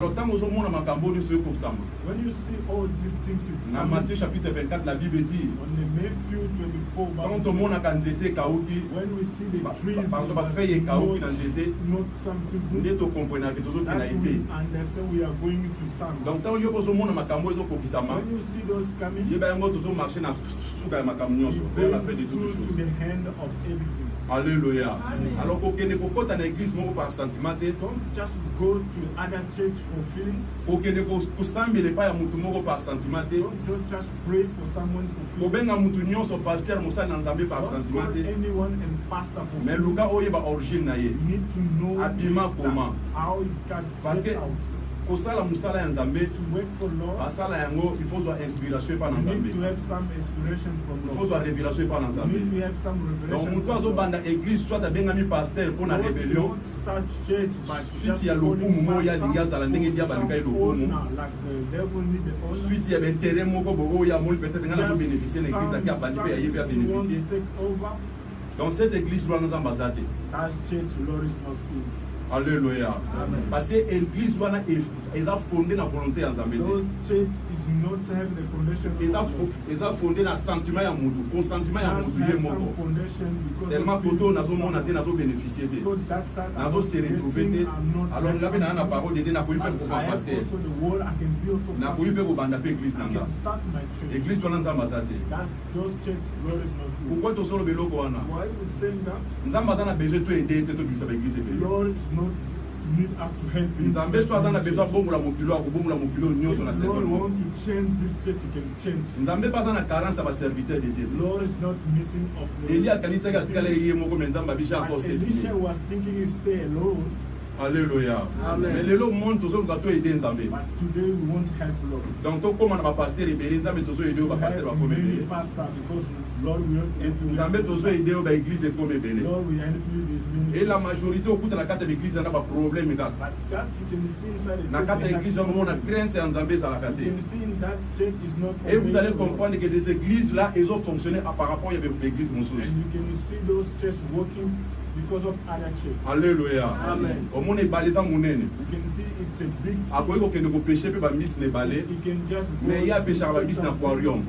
When you see all these things, it's dans Matthieu chapitre 24, la Bible dit on the Matthew 24, quand tout le monde a candidaté Kaouki, when we see the trees, not something good, that we understand we are going to sun. Donc when you see those coming, you go to the hand of everything. Alléluia. Alors qu'on ne peut pas dans l'église par sentiment. Don't just go to the other church for feeling. Don't just pray for someone for feeling. Call anyone and pastor for feeling. You need to know how it got out. To work for Lord, il faut avoir inspiration par you need to have some inspiration from il Lord. faut avoir révélation par You need to have some revelation. Donc, toi, dans l'église, soit tu as bien mis pasteur pour la rébellion. Start church, but Suite, il y a le coup, il y a des gars à la dengue, il y a des gars like the devil need the owner. Suite, il y a un terrain, il y a peut-être un bénéficier de l'église qui a bénéficié. Dans cette église, nous avons ambassade. That church, Lord is not in. Alléluia. Parce que l'église est fondée dans la volonté en Zambie. Those church is not having the foundation. Ils ont fondé dans le sentiment ya mutu, consentement ya mutu yé moko. Tellement que nous avons bénéficié de. Nous avons se retrouvé. Alors nous avons la parole de Dieu, nous avons eu pour pasteur. Nous avons eu pour banda l'église nanga. L'église doit nous ambassader. Pourquoi tu sors le vélo quoi na? Why would say that? Nous avons besoin de aider toute l'église. Lord is not need us to help him. Nzambe so azana besoin bombola mokilo akobombola mokilo nyonso na Lord want to change this church, he can change. Nzambe pas na carence ba serviteur de Dieu. Lord is not missing of the Elia kanisa ka tikala yeye moko menzamba bisha ko seti. Elisha was thinking he stay alone. Alléluia. Mais le monde tozo ngato aider Nzambe. But today we want help Lord. Donc to comme na pasteur rebeli Nzambe tozo aider ba pasteur ba comme belé. Pastor because Lord will help you. Nzambe tozo aider ba église comme belé. Lord will help you this ministry. Et la majorité au coup de la carte de l'église na ba problème ga. But that you can see inside the na carte de l'église on a crainte en Nzambe ça la carte. You can see in that church is not. Et vous allez comprendre que des églises là elles ont fonctionné par rapport à l'église Monsouji. And you can see those churches working because of other church. Alléluia. Amen. Au monde est balisé monene. You can see it's a big city. Après qu'on ne péché peut pas miss ne balé. You can just mais il y a péché à miss dans aquarium.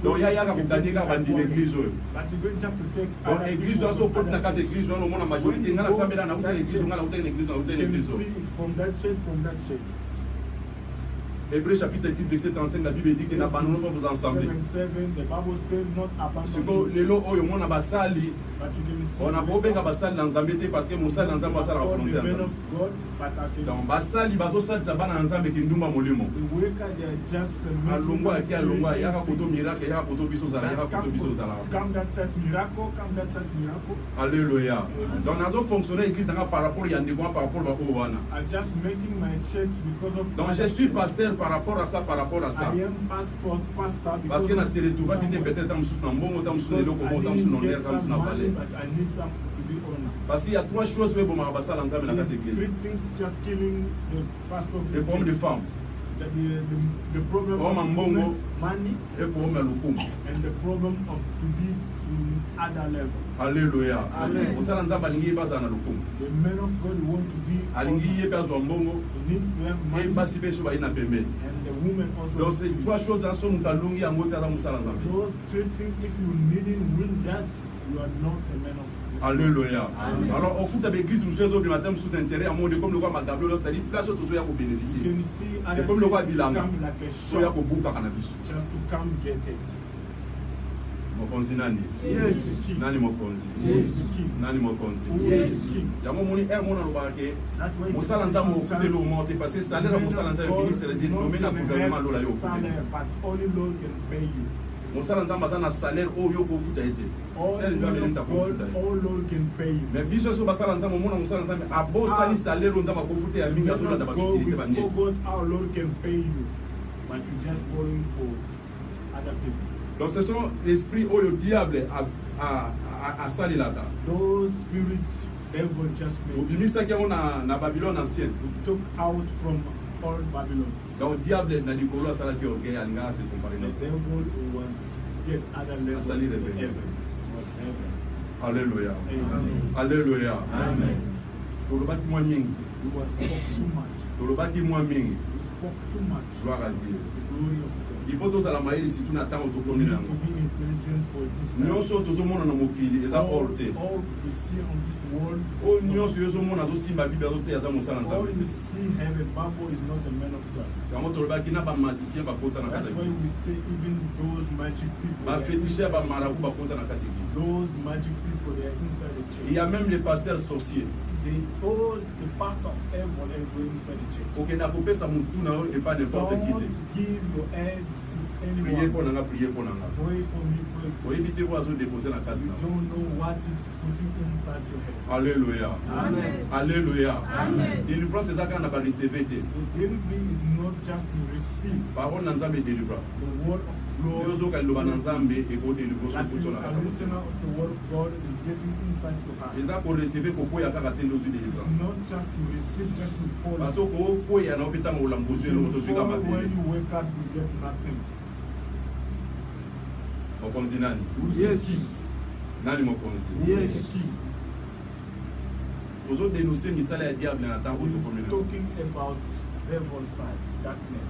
Donc il y a qu'on gagner quand on dit l'église. But you going just to take. Donc l'église on peut na carte église on a majorité ngala sambela na uta l'église ngala uta l'église na uta l'église. From that church. Hébreux chapitre 10 verset 35 la Bible dit que n'abandonnons pas vos ensembles. Ce que les lots oyo mona basali on a probé ka basali dans Nzambe parce que mon sali dans Nzambe basala volonté. Donc basali bazo sali za bana Nzambe ki ndumba molimo. Alongwa ki alongwa ya ka photo miracle ya ka photo biso zala ya ka photo biso zala. Come that miracle. Alléluia. Donc nous avons fonctionné église par rapport ya ndeko par rapport ba o wana. I'm just making my church because of. Donc je suis pasteur par rapport à ça. I am pastor parce que na se retrouver qui peut-être dans sous na mbongo dans sous le loco dans sous non l'air dans sous na palais. But I need some to be honored. Parce qu'il y a trois choses où bon mabasa dans Nzambe na cette église. Three things just killing the pastor. Le problème de femmes. The problem of money et problème lokumu. And the problem of to be to other level. Alléluia. Amen. Osala Nzambe alingi baza na lokumu. The men of God want to be alingi yepe azwa mbongo. They need to have money. Et basi pe so ba ina pembeni. And the women also. Donc ces trois choses en sont mutalungi yango tala musala Nzambe. Those three things, if you needn't win that, you are not a man of God. Alléluia. Amen. Alors au coup de l'église monsieur zo bi matin sous intérêt à monde comme le roi Magablo c'est-à-dire place tout so ya ko bénéficier. You can see et comme le roi Bilanga so ya ko buka cannabis. Just to come get it. Mokonzi nani? Yes. Nani mokonzi? Yes. Nani mokonzi? Yes. Yango moni mona lobake. Musala Nzambe ofute lo monte parce que salaire musala Nzambe ministre de Dieu nommé na gouvernement lo la yo. Salaire but only Lord can pay you. Musala Nzambe na salaire o yo ko futa ete. All Lord can pay you. Mais biso so bakala Nzambe mona musala Nzambe abo sali salaire o Nzambe ko futa ya minga zo da bakitilité banye. God our Lord can pay you but you just falling for other people. Donc ce sont l'esprit où le diable a sali là-bas. Those spirits devil just made. Obimisa qui on a na Babylone ancienne. We took out from old Babylon. Donc le diable na dikolo sala ki orgueil alinga se comparer. The devil wants get other level. Sali rebelle. Alléluia. Amen. Alléluia. Amen. Pour le bâtiment mingi. We were spoke too much. tolobaki mwa mingi. We spoke too much. Gloire à Dieu. The glory of God. Il faut tous la maïli si tout n'attend We autokomi need nango. to be intelligent for this time. Nyonso tozomona na mokili eza hors te. All we see on this world, O nyonso yozomona azosimba Bible azote aza mosala all nzambe. you see heaven, Bible is not the man of God. Yango tolobaki na bamusicien bakota na kati That's ya why we église. say even those magic people, they are Bafétichere inside the bamarabu church. bakota na kati ya église. Those magic people, they are inside the Il y church. a même les pasteurs sorciers. All the pastor of evil is inside the church. okenda kopesa mutu na yo et pas n'importe qui te. Don't give your head to Priez pour anyone. nanga, priez pour nanga. Pray for me, pray for me. Oyebi te oyo azodepose na kati You na yo. don't know what is putting inside your head. Alléluia. Amen. Alléluia. Amen. Délivrance eza kaka na bareceve te. The delivery is not just to receive Parole na Nzambe délivra. the word of Oyo God. ozoka liloba na Nzambe ekodélivre so That kutu you, na a kati. listener of the word of God, is getting inside your heart. Eza koreceve kokoya kaka te nde ozwi It's délivrance. not just to receive, just to follow. Parce que okoya na yo mpe ntango olambo ozwi eloko tozwi kaka When mabele. you wake up, you get nothing. Mokonzi nani? Who's Yes. the king? Nani mokonzi? Who Yes. is the king? ozodénonce misala ya diable na ntango He's tokomela. talking about devil side, darkness.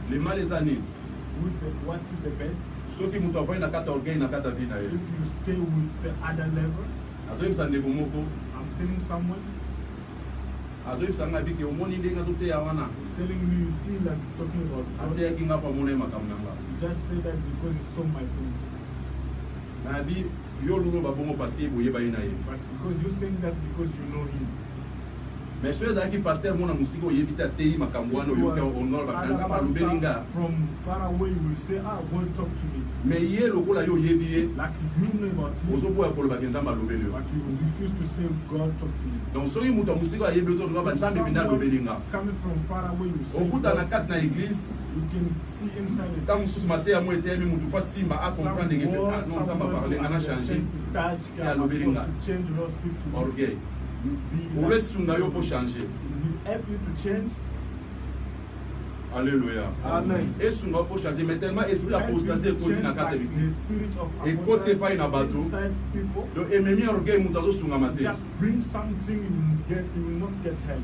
Le mal eza nini? What is the bed? Soki moto avandi na kati ya orgueil na kati ya vie na ye. If you stay with the other level, azoyebisa ndeko moko I'm telling someone, azoyebisa ngai bike omoni ndenge azoteya wana he's telling me, you see, like talking about God. ateyaki nga po amona ye makambo na nga You just say that because he saw my things. nayebi yo lolo babongo parceke boyeba ye na ye But because you're saying that because you know him. mais soki ezalaki paster mona mosika oyebi te ateyi makambo wana oyoki honor bakanza balobeli nga from far away, you will say, God talk to me. mais ye lokola yo oyebi ye Like you know about him, ozoboya kolobaki nzambe alobeli yo but you refuse to say God talk to you. donc soki moto ya mosika ayebi yo tonga banzambe mpena alobeli nga Coming from far away, you say okuta na God. kati na église You can see inside the ntango mosusu mateya mo eteyami motu fa simba acomprendre ke non nzambe aparle nga na change to alobeli nga. change Lord speak to me. orgueil You be obesunga yo mpo changer will help you to change. alléluia Amen. esunga yo mpo changer mais tellement esprit apostasie ekoti na kati ya The l'église spirit of ekoti epai na bato inside people. donc ememi ya orgueil moto azosungama te Just bring something you will not get help.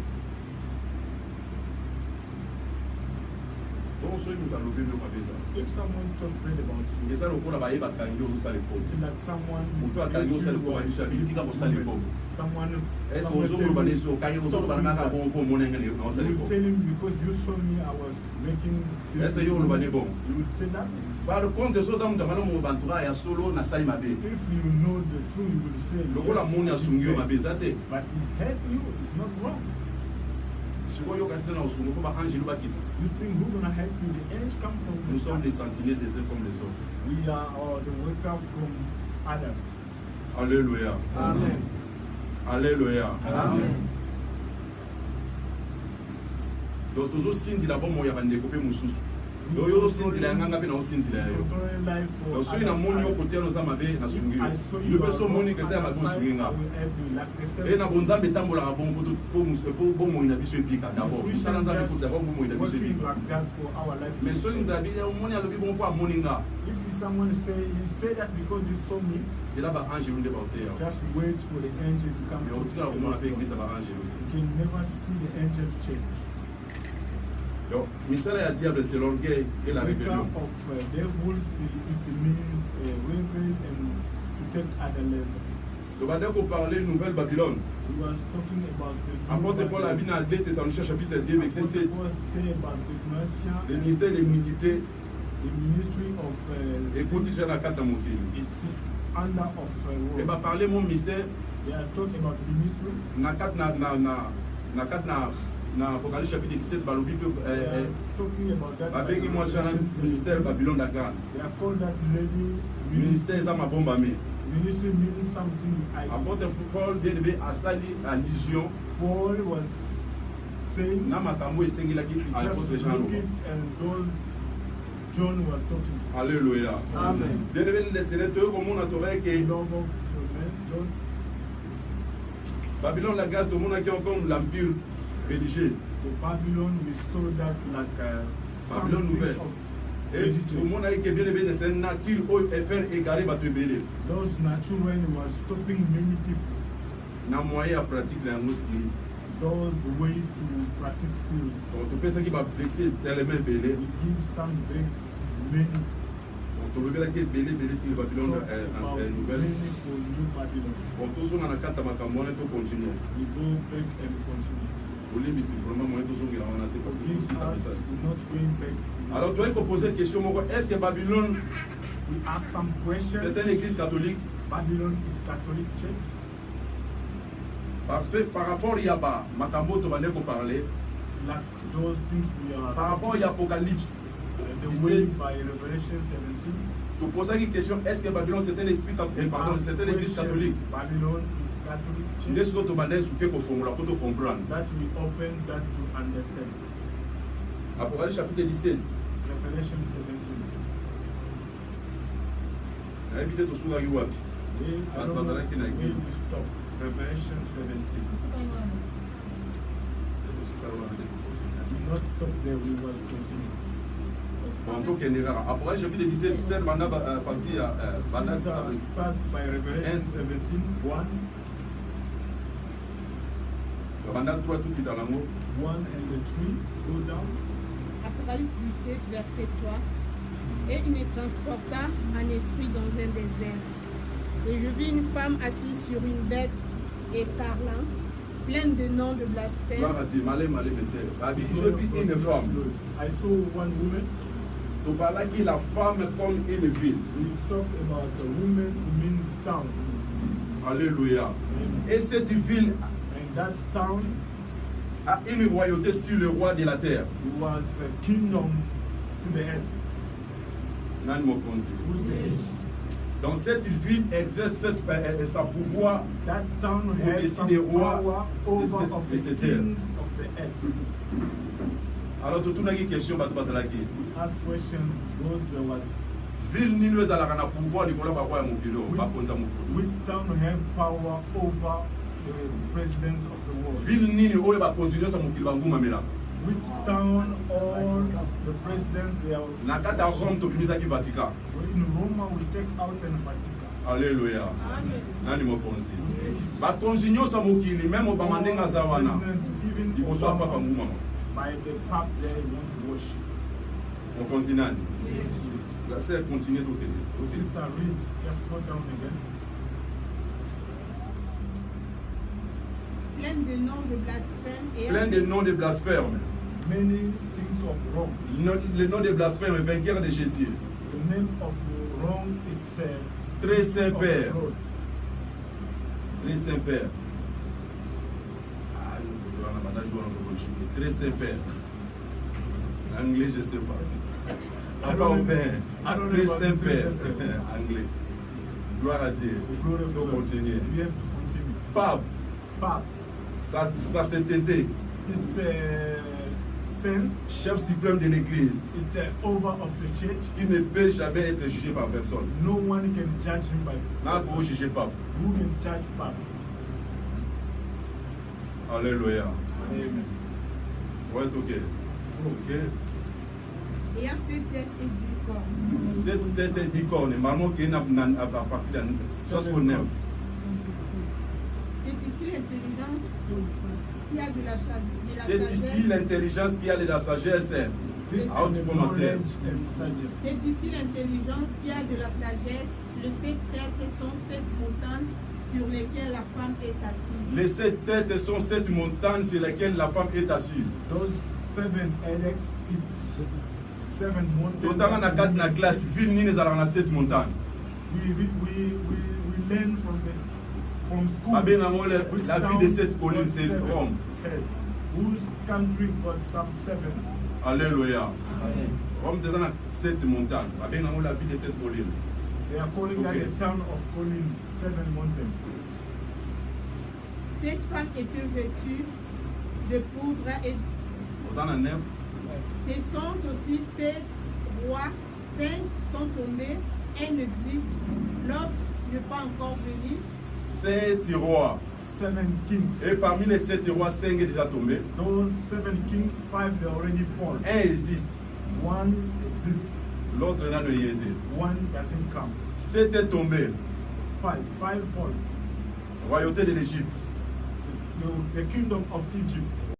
donc soki moto alobeli yo mabe eza If someone talk bad about you, eza lokola bayebakangi yo ozosala it's ekoti like someone moto akangi osala ekoma biso abi tika kosala ekoma someone est ce someone ozokoloba tell nesi okangi ozoloba na naka bongo mpo omona ngene naosala you ekoma tell him because you saw me I was making est ce yo oloba ne bon you would say that. par contre so oza moto amalomo bantoura ya solo nasali mabe If you know the truth, you will say lokola yes, moni asungi yo you mabe eza te did. But he helped you, it's not wrong. sikoyo yoka te na osungo fo baangelo bakita You think who's gonna help you? The angels come from the nous sommes sky. des sentinelles des uns comme les autres We are the wake up from others. alléluia Amen. alléluia Amen. donc tozosindila bomoi ya bandeko mpe mosusu donc yo ozosindila ya nganga mpe na osindila ya yo Controlling life for donc soki others. namoni yo kote oza mabe nasungi If yo I saw yo you mpe are so omoni wrong kete ya mabe other osungi side, nga I will help you. Like the e na same bonzambe etambolaka bongo mpo bomoi na biso ebika d'abord mosala nzambe po d'abord bomoi na biso working ebika like that for our life. mais soki nzabi omoni alobi bongo mpo amoni nga If someone say that because he saw me, zela baangelo nde baoteya just wait for the angel to come. mais to otikala komona mpe église ya baangelo You can never see the angel change. donc misala ya diable c'est l'orgueil et la Wake rébellion up of devils, it means rebel and to take other level. tobandaki koparle nouvelle babylone He was talking about the apôtre paul abi na 2 Thessaloniciens chapitre 2 verset 7 Apostle Paul say about the Gnosia, le ministère de l'iniquité the ministry of ekoti tya na kati ya mokili it's under of e Rome. baparle mo mystère They are talking about ministry. na kati na kati na apocalypse chapitre 17 balobi mpe They are talking about that. babengi mwasi wana ministère babylone dagrande They are called that lady ministère eza mabombami Ministry means something. apôtre paul bien ebe asali allusion Paul was saying. na makambo esengelaki Just apôtre jean look loba it and those John was talking. alléluia Amen. bien ebe lesene toyo komona tobayeke Love of men, John. babylone la grâce tomonaki encore l'empire religieux The Babylon, we saw that like Babylon something nouvelle. of et religion. tomonaki ke bien ebe c'est nature oyo efere egare bato ebele Those natural was stopping many people. na moyen à pratique la spirit. Those way to practice spirit. Donc tu peux ce qui va vexer tellement belé. We give some vex many. Donc tu veux que belé sur le Babylone nouvelle. For new Babylon. Bon tous on a quatre makambo on continue. We go back and continue. Olivier c'est vraiment moyen tous on a été parce que c'est ça. Not going back. Alors tu as poser question est-ce que Babylone we ask some questions. C'est une église catholique. Babylon is Catholic Church. Parce que par rapport à Yaba, Makambo to bande ko parler. Like those things we are. Par rapport à Apocalypse. The way by Revelation 17. Tu poses une question est-ce que Babylone c'est un esprit catholique? Pardon, c'est une église catholique. Babylon is Catholic Church. N'est-ce que tu bande ce que formula pour te comprendre. That we open that to understand. Apocalypse chapitre 17. Revelation 17. Évitez de soulever wapi. We stop. Revelation 17. We not stop there, we must continue. En tout cas, Apocalypse chapitre 17, c'est Banda partie start by Revelation 17, 1. Banda 3 tout qui est dans l'amour. 1 and the 3, go down. Apocalypse 17, verset 3. Et il me transporta en esprit dans un désert. Et je vis une femme assise sur une bête écarlate, pleine de noms de blasphème. Je vis une femme. I saw one woman. Tu parles qui la femme comme une ville. We talk about the woman, it means town. Alléluia. Et cette ville and that town a une royauté sur le roi de la terre. It was a kingdom to the earth. Nan mo konzi. Who's the king? Donc cette ville exerce sa pouvoir that town has some power over of the king of the earth. Alors tout une question bato bazalaki. Ask question those there was ville nino ezalaka na pouvoir likola ba kwa mokilo ba konza mokilo. Which town have power over the presidents of the world? Ville nini oyo ba continuer sa mokilo ba nguma mela. Which town all the president they are na kata Rome to bimisa ki Vatican. In Roma we take out the Vatican. Alléluia. Nani mo konzi. Ba konzinyo sa mokili même ba mandenga zawana. Ibo so papa nguma. By the pape they want to worship. On konzi nani? C'est continuer tout le Sister read, just go down again. Plein de noms de blasphème et plein de noms de blasphème. Many things of wrong. Le nom de blasphème est vainqueur de Jésus. The name of wrong it's très saint Père. Très saint Père. Très saint Père. Anglais je sais pas. Très saint Père. Anglais. Gloire à Dieu. Il faut continuer. You have to continue. Pape. Pape. Ça s'est tenté. It's sense. Chef suprême de l'église. It's over of the church. Il ne peut jamais être jugé par personne. No one can judge him by. Là, vous jugez pas. Who can judge Pape? Alléluia. Amen. Ouais, ok. Ok. Et à cette tête et dix cornes. Cette tête et dix cornes. Maman qui est à partir de 69. C'est ici l'intelligence qui a de la sagesse. C'est ici l'intelligence qui a de la sagesse. C'est ici l'intelligence qui a de la sagesse. Les 7 têtes sont 7 montagnes sur lesquelles la femme est assise. Les 7 têtes sont 7 montagnes sur lesquelles la femme est assise. Those 7 headaches, it's 7 mountains. Total na 4 na classe, ville ni nezala na 7 montagnes. We learn from school. La ville de 7 collines, c'est Rome. Whose country got some 7? Alléluia. Rome est dans 7 montagnes. La ville de 7 collines. They are calling that the town of Colin 7 mountains. Cette femme était vêtue de poudre et ce sont aussi 7 rois, 5 sont tombés, un existe, l'autre n'est pas encore venu. 7 rois. 7 kings. Et parmi les 7 rois, 5 est déjà tombé. Those 7 kings, 5 they already fall. Un existe. One exists. L'autre n'a pas été. One doesn't come. 7 est tombé. 5 fall. Royauté de l'Égypte. the kingdom of Egypt.